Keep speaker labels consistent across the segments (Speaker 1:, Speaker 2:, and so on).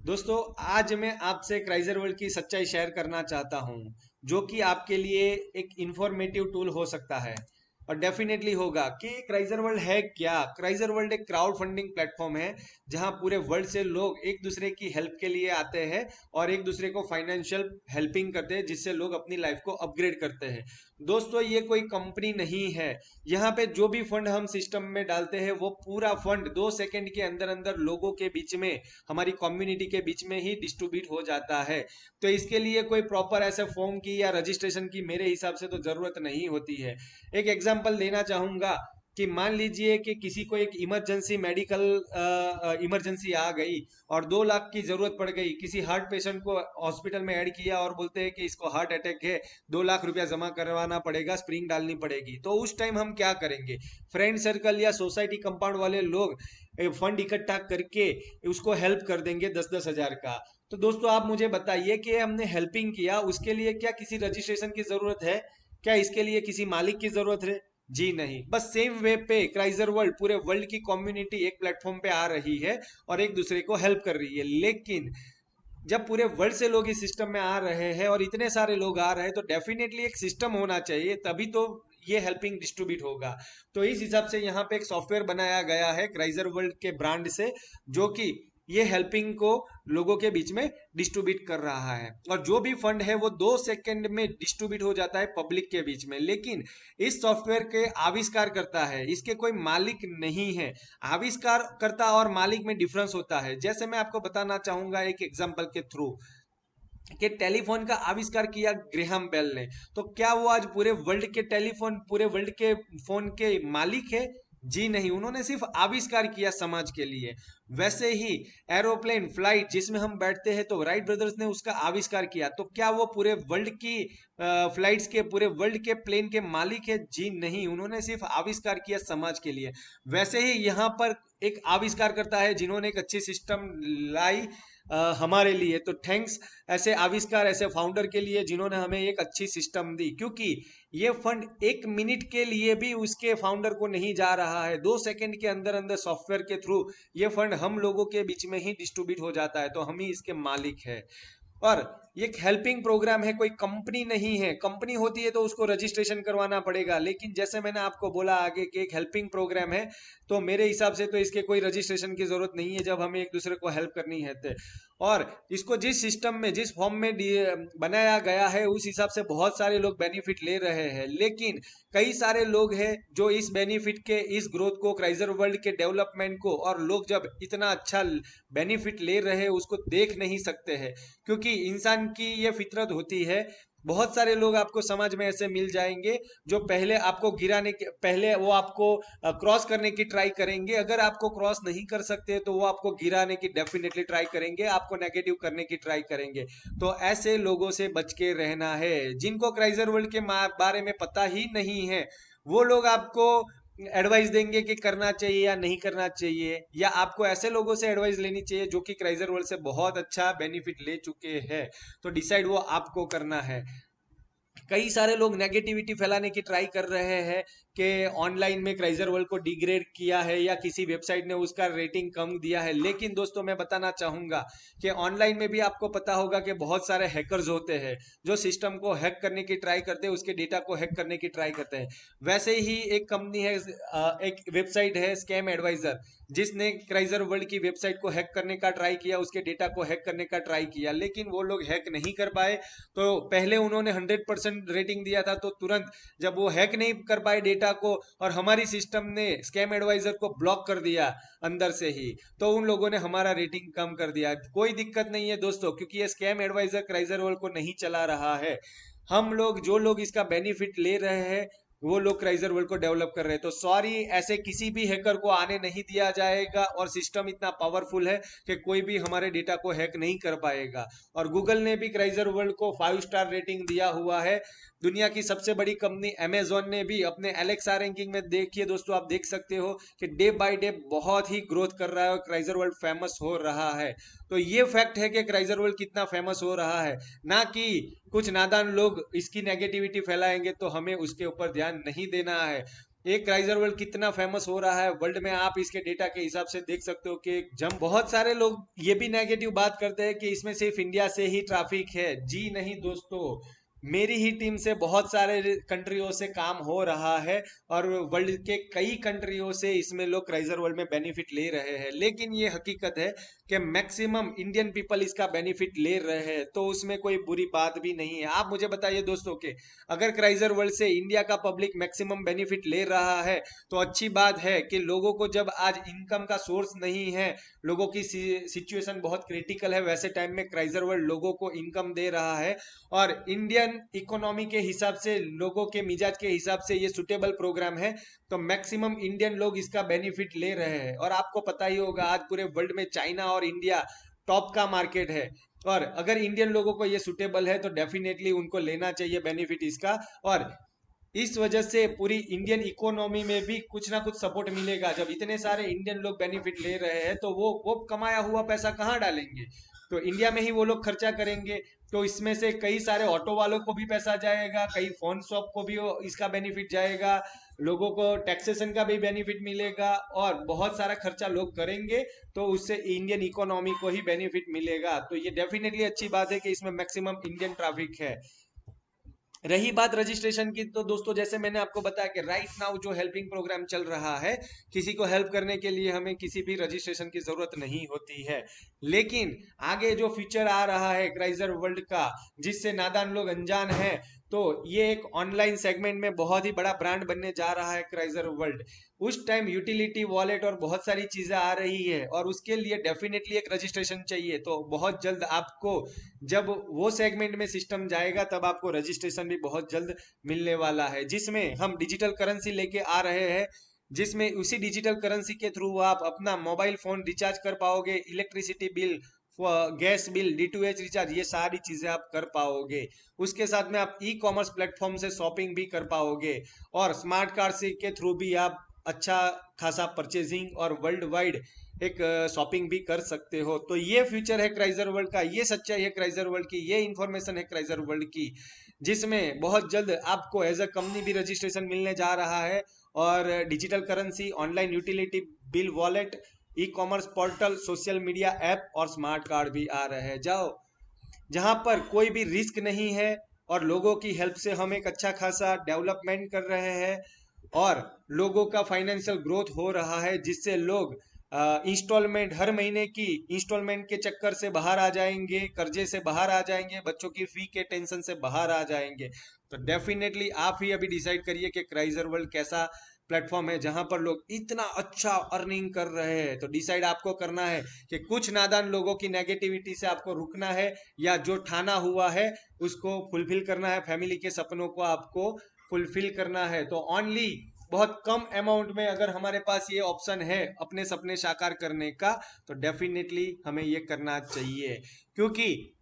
Speaker 1: दोस्तों, आज मैं आपसे क्राइजर वर्ल्ड की सच्चाई शेयर करना चाहता हूं, जो कि आपके लिए एक इंफॉर्मेटिव टूल हो सकता है। और डेफिनेटली होगा कि क्राइजर वर्ल्ड है क्या। क्राइजर वर्ल्ड एक क्राउड फंडिंग प्लेटफॉर्म है, जहां पूरे वर्ल्ड से लोग एक दूसरे की हेल्प के लिए आते हैं और एक दूसरे को फाइनेंशियल हेल्पिंग करते हैं, जिससे लोग अपनी लाइफ को अपग्रेड करते हैं। दोस्तों, ये कोई कंपनी नहीं है। यहाँ पे जो भी फंड हम सिस्टम में डालते हैं, वो पूरा फंड 2 सेकंड के अंदर अंदर लोगों के बीच में, हमारी कम्युनिटी के बीच में ही डिस्ट्रीब्यूट हो जाता है। तो इसके लिए कोई प्रॉपर ऐसे फॉर्म की या रजिस्ट्रेशन की मेरे हिसाब से तो जरूरत नहीं होती है। एक एग्जांपल देना चाहूंगा कि मान लीजिए कि किसी को एक इमरजेंसी मेडिकल इमरजेंसी आ गई और 2 लाख की जरूरत पड़ गई। किसी हार्ट पेशेंट को हॉस्पिटल में ऐड किया और बोलते हैं कि इसको हार्ट अटैक है, 2 लाख रुपया जमा करवाना पड़ेगा, स्प्रिंग डालनी पड़ेगी। तो उस टाइम हम क्या करेंगे? फ्रेंड सर्कल या सोसाइटी कंपाउंड वाले लोग फंड इकट्ठा करके उसको हेल्प कर देंगे 10-10 हजार का। तो दोस्तों, आप मुझे बताइए कि हमने हेल्पिंग किया, उसके लिए क्या किसी रजिस्ट्रेशन की जरूरत है? क्या इसके लिए किसी मालिक की जरूरत है? जी नहीं। बस सेम वे पे क्राइजर वर्ल्ड, पूरे वर्ल्ड की कम्युनिटी एक प्लेटफॉर्म पे आ रही है और एक दूसरे को हेल्प कर रही है। लेकिन जब पूरे वर्ल्ड से लोग इस सिस्टम में आ रहे हैं और इतने सारे लोग आ रहे हैं, तो डेफिनेटली एक सिस्टम होना चाहिए, तभी तो ये हेल्पिंग डिस्ट्रीब्यूट होगा। तो इस हिसाब से यहाँ पे एक सॉफ्टवेयर बनाया गया है क्राइजर वर्ल्ड के ब्रांड से, जो कि ये हेल्पिंग को लोगों के बीच में डिस्ट्रीब्यूट कर रहा है। और जो भी फंड है वो 2 सेकंड में डिस्ट्रीब्यूट हो जाता है पब्लिक के बीच में। लेकिन इस सॉफ्टवेयर के आविष्कार करता है, इसके कोई मालिक नहीं है। आविष्कारकर्ता और मालिक में डिफरेंस होता है। जैसे मैं आपको बताना चाहूंगा एक एग्जांपल के थ्रू, कि टेलीफोन का आविष्कार किया ग्रेहम बेल ने। तो क्या वो आज पूरे वर्ल्ड के टेलीफोन, पूरे वर्ल्ड के फोन के मालिक है? जी नहीं, उन्होंने सिर्फ आविष्कार किया समाज के लिए। वैसे ही एरोप्लेन फ्लाइट जिसमें हम बैठते हैं, तो राइट ब्रदर्स ने उसका आविष्कार किया। तो क्या वो पूरे वर्ल्ड की फ्लाइट्स के, पूरे वर्ल्ड के प्लेन के मालिक है? जी नहीं, उन्होंने सिर्फ आविष्कार किया समाज के लिए। वैसे ही यहाँ पर एक आविष्कार करता है जिन्होंने एक अच्छी सिस्टम लाई हमारे लिए। तो थैंक्स ऐसे आविष्कार, ऐसे फाउंडर के लिए जिन्होंने हमें एक अच्छी सिस्टम दी। क्योंकि ये फंड 1 मिनट के लिए भी उसके फाउंडर को नहीं जा रहा है, 2 सेकंड के अंदर अंदर सॉफ्टवेयर के थ्रू ये फंड हम लोगों के बीच में ही डिस्ट्रीब्यूट हो जाता है। तो हम ही इसके मालिक है। और ये एक हेल्पिंग प्रोग्राम है, कोई कंपनी नहीं है। कंपनी होती है तो उसको रजिस्ट्रेशन करवाना पड़ेगा, लेकिन जैसे मैंने आपको बोला आगे कि एक हेल्पिंग प्रोग्राम है, तो मेरे हिसाब से तो इसके कोई रजिस्ट्रेशन की जरूरत नहीं है, जब हमें एक दूसरे को हेल्प करनी है तो। और इसको जिस सिस्टम में, जिस फॉर्म में बनाया गया है, उस हिसाब से बहुत सारे लोग बेनिफिट ले रहे हैं। लेकिन कई सारे लोग हैं जो इस बेनिफिट के, इस ग्रोथ को, क्राइजर वर्ल्ड के डेवलपमेंट को, और लोग जब इतना अच्छा बेनिफिट ले रहे हैं उसको देख नहीं सकते हैं। क्योंकि इंसान की ये फितरत होती है। बहुत सारे लोग आपको समाज में ऐसे मिल जाएंगे जो पहले आपको गिराने के, पहले वो आपको क्रॉस करने की ट्राई करेंगे। अगर आपको क्रॉस नहीं कर सकते तो वो आपको गिराने की डेफिनेटली ट्राई करेंगे, आपको नेगेटिव करने की ट्राई करेंगे। तो ऐसे लोगों से बच के रहना है। जिनको क्राइजर वर्ल्ड के बारे में पता ही नहीं है, वो लोग आपको एडवाइस देंगे कि करना चाहिए या नहीं करना चाहिए, या आपको ऐसे लोगों से एडवाइस लेनी चाहिए जो कि क्राइजर वर्ल्ड से बहुत अच्छा बेनिफिट ले चुके हैं। तो डिसाइड वो आपको करना है। कई सारे लोग नेगेटिविटी फैलाने की ट्राई कर रहे हैं कि ऑनलाइन में क्राइजर वर्ल्ड को डिग्रेड किया है, या किसी वेबसाइट ने उसका रेटिंग कम दिया है। लेकिन दोस्तों, मैं बताना चाहूंगा कि ऑनलाइन में भी आपको पता होगा कि बहुत सारे हैकर्स होते हैं जो सिस्टम को हैक करने की ट्राई करते हैं, उसके डेटा को हैक करने की ट्राई करते हैं। वैसे ही एक कंपनी है, एक वेबसाइट है स्कैम एडवाइजर, जिसने क्राइजर वर्ल्ड की वेबसाइट को हैक करने का ट्राई किया, उसके डेटा को हैक करने का ट्राई किया, लेकिन वो लोग हैक नहीं कर पाए। तो पहले उन्होंने 100% रेटिंग दिया था, तो तुरंत जब वो हैक नहीं कर पाए डेटा को, और हमारी सिस्टम ने स्कैम एडवाइजर को ब्लॉक कर दिया अंदर से ही, तो उन लोगों ने हमारा रेटिंग कम कर दिया। कोई दिक्कत नहीं है दोस्तों, क्योंकि ये स्कैम एडवाइजर क्राइजर वर्ल्ड को नहीं चला रहा है। हम लोग, जो लोग इसका बेनिफिट ले रहे हैं, वो लोग क्राइजर वर्ल्ड को डेवलप कर रहे हैं। तो सॉरी, ऐसे किसी भी हैकर को आने नहीं दिया जाएगा, और सिस्टम इतना पावरफुल है कि कोई भी हमारे डेटा को हैक नहीं कर पाएगा। और गूगल ने भी क्राइजर वर्ल्ड को 5 स्टार रेटिंग दिया हुआ है। दुनिया की सबसे बड़ी कंपनी अमेजोन ने भी अपने एलेक्सा रैंकिंग में, देखिए दोस्तों, आप देख सकते हो कि डे बाय डे बहुत ही ग्रोथ कर रहा है और क्राइजर वर्ल्ड फेमस हो रहा है। तो ये फैक्ट है कि क्राइजर वर्ल्ड कितना फेमस हो रहा है, ना कि कुछ नादान लोग इसकी नेगेटिविटी फैलाएंगे तो हमें उसके ऊपर ध्यान नहीं देना है। एक क्राइजर वर्ल्ड कितना फेमस हो रहा है वर्ल्ड में, आप इसके डेटा के हिसाब से देख सकते हो कि जम बहुत सारे लोग ये भी नेगेटिव बात करते हैं कि इसमें सिर्फ इंडिया से ही ट्रैफिक है। जी नहीं दोस्तों, मेरी ही टीम से बहुत सारे कंट्रियों से काम हो रहा है और वर्ल्ड के कई कंट्रियों से इसमें लोग क्राइजर वर्ल्ड में बेनिफिट ले रहे हैं। लेकिन ये हकीकत है कि मैक्सिमम इंडियन पीपल इसका बेनिफिट ले रहे हैं, तो उसमें कोई बुरी बात भी नहीं है। आप मुझे बताइए दोस्तों के अगर क्राइजर वर्ल्ड से इंडिया का पब्लिक मैक्सिमम बेनिफिट ले रहा है तो अच्छी बात है कि लोगों को जब आज इनकम का सोर्स नहीं है, लोगों की सिचुएशन बहुत क्रिटिकल है, वैसे टाइम में क्राइजर वर्ल्ड लोगों को इनकम दे रहा है और इंडियन इकोनॉमी के हिसाब से, लोगों के मिजाज के हिसाब से ये सुटेबल प्रोग्राम है, तो मैक्सिमम इंडियन लोग इसका बेनिफिट ले रहे हैं। और आपको पता ही होगा आज पूरे वर्ल्ड में चाइना और इंडिया टॉप का मार्केट है और अगर इंडियन लोगों को ये सुटेबल है तो डेफिनेटली उनको लेना चाहिए बेनिफिट इसका। और इस वजह से पूरी इंडियन इकोनॉमी में भी कुछ ना कुछ सपोर्ट मिलेगा। जब इतने सारे इंडियन लोग बेनिफिट ले रहे हैं तो वो कमाया हुआ पैसा कहाँ डालेंगे, तो इंडिया में ही वो लोग खर्चा करेंगे। तो इसमें से कई सारे ऑटो वालों को भी पैसा जाएगा, कई फोन शॉप को भी इसका बेनिफिट जाएगा, लोगों को टैक्सेशन का भी बेनिफिट मिलेगा और बहुत सारा खर्चा लोग करेंगे, तो उससे इंडियन इकोनॉमी को ही बेनिफिट मिलेगा। तो ये डेफिनेटली अच्छी बात है कि इसमें मैक्सिमम इंडियन ट्रैफिक है। रही बात रजिस्ट्रेशन की, तो दोस्तों जैसे मैंने आपको बताया कि राइट नाउ जो हेल्पिंग प्रोग्राम चल रहा है, किसी को हेल्प करने के लिए हमें किसी भी रजिस्ट्रेशन की जरूरत नहीं होती है। लेकिन आगे जो फीचर आ रहा है क्राइजर वर्ल्ड का, जिससे नादान लोग अनजान हैं, तो ये एक ऑनलाइन सेगमेंट में बहुत ही बड़ा ब्रांड बनने जा रहा है क्राइजर वर्ल्ड। उस टाइम यूटिलिटी वॉलेट और बहुत सारी चीजें आ रही है और उसके लिए डेफिनेटली एक रजिस्ट्रेशन चाहिए। तो बहुत जल्द आपको जब वो सेगमेंट में सिस्टम जाएगा तब आपको रजिस्ट्रेशन भी बहुत जल्द मिलने वाला है, जिसमें हम डिजिटल करेंसी लेके आ रहे हैं, जिसमें उसी डिजिटल करेंसी के थ्रू आप अपना मोबाइल फोन रिचार्ज कर पाओगे, electricity bill, gas bill, D2H recharge, ये सारी चीजें आप कर पाओगे। उसके साथ में आप ई कॉमर्स प्लेटफॉर्म से शॉपिंग भी कर पाओगे और स्मार्ट कार्ड से के थ्रू भी आप अच्छा खासा परचेजिंग और वर्ल्ड वाइड एक शॉपिंग भी कर सकते हो। तो ये फ्यूचर है क्राइजर वर्ल्ड का, ये सच्चाई है क्राइजर वर्ल्ड की, ये इंफॉर्मेशन है क्राइजर वर्ल्ड की, जिसमें बहुत जल्द आपको एज अ कंपनी भी रजिस्ट्रेशन मिलने जा रहा है और digital currency, online utility bill wallet, e commerce portal, social media app और स्मार्ट कार्ड भी आ रहे हैं। जाओ जहां पर कोई भी रिस्क नहीं है और लोगों की हेल्प से हम एक अच्छा खासा डेवलपमेंट कर रहे हैं और लोगों का फाइनेंशियल ग्रोथ हो रहा है, जिससे लोग इंस्टॉलमेंट, हर महीने की इंस्टॉलमेंट के चक्कर से बाहर आ जाएंगे, कर्जे से बाहर आ जाएंगे, बच्चों की फी के टेंशन से बाहर आ जाएंगे। तो डेफिनेटली आप ही अभी डिसाइड करिए कि क्राइजर वर्ल्ड कैसा प्लेटफॉर्म है जहां पर लोग इतना अच्छा अर्निंग कर रहे हैं। तो डिसाइड आपको करना है कि कुछ नादान लोगों की नेगेटिविटी से आपको रुकना है या जो ठाना हुआ है उसको फुलफिल करना है, फैमिली के सपनों को आपको फुलफिल करना है। तो ओनली बहुत कम अमाउंट में अगर हमारे पास ये ऑप्शन है अपने सपने साकार करने का, तो डेफिनेटली हमें ये करना चाहिए, क्योंकि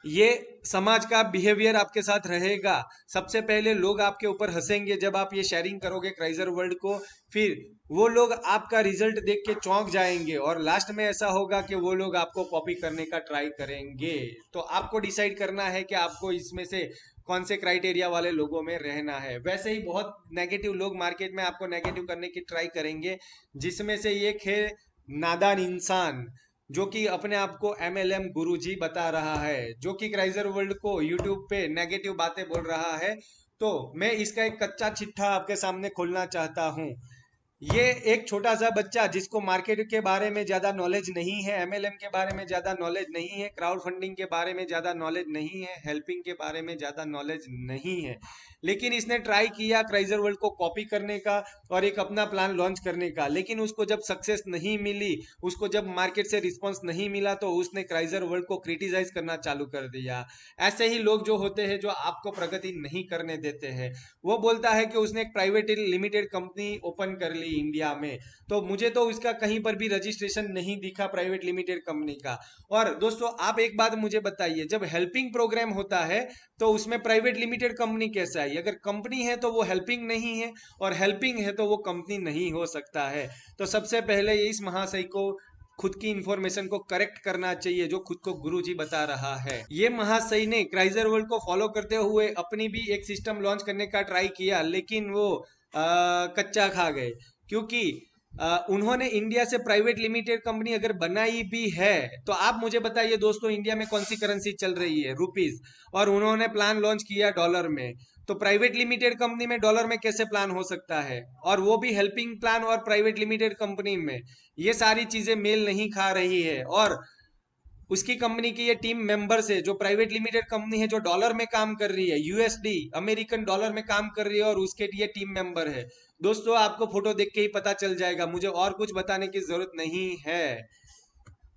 Speaker 1: ये समाज का बिहेवियर आपके साथ रहेगा। सबसे पहले लोग आपके ऊपर हंसेंगे जब आप ये शेयरिंग करोगे क्राइजर वर्ल्ड को, फिर वो लोग आपका रिजल्ट देख के चौंक जाएंगे और लास्ट में ऐसा होगा कि वो लोग आपको कॉपी करने का ट्राई करेंगे। तो आपको डिसाइड करना है कि आपको इसमें से कौन से क्राइटेरिया वाले लोगों में रहना है। वैसे ही बहुत नेगेटिव लोग मार्केट में आपको नेगेटिव करने की ट्राई करेंगे, जिसमें से एक है नादान इंसान, जो कि अपने आप को MLM गुरुजी बता रहा है, जो कि क्राइजर वर्ल्ड को यूट्यूब पे नेगेटिव बातें बोल रहा है। तो मैं इसका एक कच्चा चिट्ठा आपके सामने खोलना चाहता हूँ। ये एक छोटा सा बच्चा जिसको मार्केट के बारे में ज्यादा नॉलेज नहीं है, MLM के बारे में ज्यादा नॉलेज नहीं है, क्राउड फंडिंग के बारे में ज्यादा नॉलेज नहीं है, हेल्पिंग के बारे में ज्यादा नॉलेज नहीं है, लेकिन इसने ट्राई किया क्राइजर वर्ल्ड को कॉपी करने का और एक अपना प्लान लॉन्च करने का। लेकिन उसको जब सक्सेस नहीं मिली, उसको जब मार्केट से रिस्पॉन्स नहीं मिला, तो उसने क्राइजर वर्ल्ड को क्रिटिसाइज करना चालू कर दिया। ऐसे ही लोग जो होते हैं जो आपको प्रगति नहीं करने देते हैं, वो बोलता है कि उसने एक प्राइवेट लिमिटेड कंपनी ओपन कर ली इंडिया में, तो मुझे तो उसका कहीं पर भी रजिस्ट्रेशन नहीं दिखा प्राइवेट लिमिटेड कंपनी का। और दोस्तों आप एक बात मुझे बताइए, जब हेल्पिंग प्रोग्राम होता है तो उसमें प्राइवेट लिमिटेड कंपनी कैसे आई? अगर कंपनी है तो वो हेल्पिंग नहीं है और हेल्पिंग है तो वो कंपनी नहीं हो सकता है। तो सबसे पहले इस महाशय को खुद की इंफॉर्मेशन को करेक्ट करना चाहिए जो खुद को गुरुजी बता रहा है। ये महाशय ने क्राइजर वर्ल्ड को फॉलो करते हुए अपनी भी एक सिस्टम लॉन्च करने का ट्राई किया, लेकिन वो कच्चा खा गए, क्योंकि उन्होंने इंडिया से प्राइवेट लिमिटेड कंपनी अगर बनाई भी है तो आप मुझे बताइए दोस्तों, इंडिया में कौन सी करेंसी चल रही है? रुपीज। और उन्होंने प्लान लॉन्च किया डॉलर में, तो प्राइवेट लिमिटेड कंपनी में डॉलर में कैसे प्लान हो सकता है? और वो भी हेल्पिंग प्लान और प्राइवेट लिमिटेड कंपनी में। ये सारी चीजें मेल नहीं खा रही है। और उसकी कंपनी की ये टीम मेंबर्स है, जो प्राइवेट लिमिटेड कंपनी है, जो डॉलर में काम कर रही है, यूएसडी अमेरिकन डॉलर में काम कर रही है, और उसके ये टीम मेंबर है। दोस्तों आपको फोटो देख के ही पता चल जाएगा, मुझे और कुछ बताने की जरूरत नहीं है।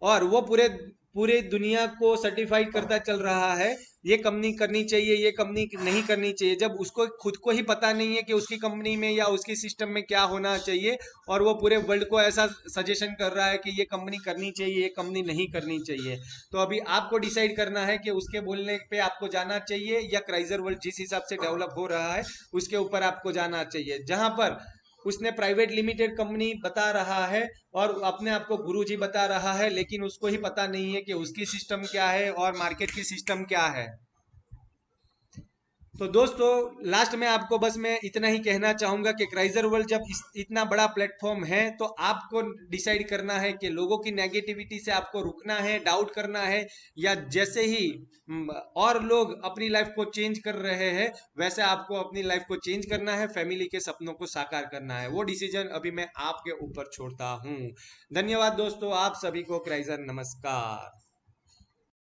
Speaker 1: और वो पूरे पूरे दुनिया को सर्टिफाइड करता चल रहा है, ये कंपनी करनी चाहिए, ये कंपनी नहीं करनी चाहिए, जब उसको खुद को ही पता नहीं है कि उसकी कंपनी में या उसकी सिस्टम में क्या होना चाहिए। और वो पूरे वर्ल्ड को ऐसा सजेशन कर रहा है कि ये कंपनी करनी चाहिए, ये कंपनी नहीं करनी चाहिए। तो अभी आपको डिसाइड करना है कि उसके बोलने पे आपको जाना चाहिए, या क्राइजर वर्ल्ड जिस हिसाब से डेवलप हो रहा है उसके ऊपर आपको जाना चाहिए, जहां पर उसने प्राइवेट लिमिटेड कंपनी बता रहा है और अपने आप को गुरुजी बता रहा है, लेकिन उसको ही पता नहीं है कि उसकी सिस्टम क्या है और मार्केट की सिस्टम क्या है। तो दोस्तों लास्ट में आपको बस मैं इतना ही कहना चाहूंगा कि क्राइजर वर्ल्ड जब इतना बड़ा प्लेटफॉर्म है, तो आपको डिसाइड करना है कि लोगों की नेगेटिविटी से आपको रुकना है, डाउट करना है, या जैसे ही और लोग अपनी लाइफ को चेंज कर रहे हैं वैसे आपको अपनी लाइफ को चेंज करना है, फैमिली के सपनों को साकार करना है। वो डिसीजन अभी मैं आपके ऊपर छोड़ता हूँ। धन्यवाद दोस्तों, आप सभी को क्राइजर नमस्कार।